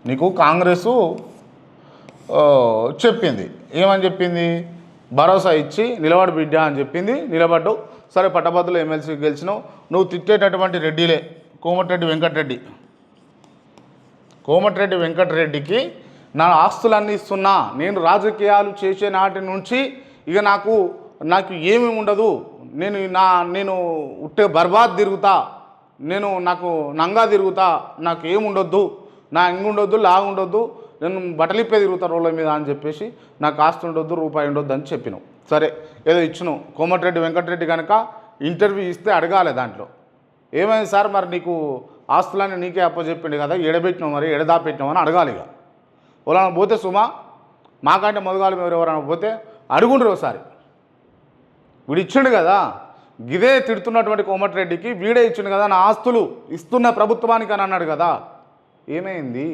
నీకు కాంగ్రెసు చెప్పింది, ఏమని చెప్పింది? భరోసా ఇచ్చి నిలబడు బిడ్డ అని చెప్పింది. నిలబడ్డు. సరే, పట్టభద్రులు ఎమ్మెల్సీ గెలిచినావు. నువ్వు తిట్టేటటువంటి రెడ్డిలే, కోమటిరెడ్డి వెంకటరెడ్డికి నా ఆస్తులన్నీ ఇస్తున్నా, నేను రాజకీయాలు చేసే నాటి నుంచి ఇక నాకు ఏమీ ఉండదు, నేను ఉట్టే బర్బాద్ తిరుగుతా, నాకు నంగా తిరుగుతా, నాకు ఏముండొద్దు, నా ఇంగుండొద్దు, లాగుండొద్దు, నేను బట్టలిప్పే తిరుగుతా రోడ్ల మీద అని చెప్పేసి నాకు ఆస్తి ఉండొద్దు, రూపాయి ఉండొద్దు అని చెప్పినావు. సరే, ఏదో ఇచ్చినావు. కోమటిరెడ్డి వెంకటరెడ్డి కనుక ఇంటర్వ్యూ ఇస్తే అడగాలి, దాంట్లో ఏమైంది సార్, మరి నీకు ఆస్తులన్నీ నీకే అప్పచెప్పిండు కదా, ఎడబెట్టినావు, మరి ఎడదాపెట్టినావు అని అడగాలి. ఇక వాళ్ళని పోతే సుమా, మాకంటే మొదగాలు మీరు ఎవరైనా పోతే అడుగుండ్రు ఒకసారి. వీడు ఇచ్చిండు కదా, గిదే తిడుతున్నటువంటి కోమటిరెడ్డికి వీడే ఇచ్చిండు కదా, నా ఆస్తులు ఇస్తున్న ప్రభుత్వానికి అని అన్నాడు కదా, ఏమైంది?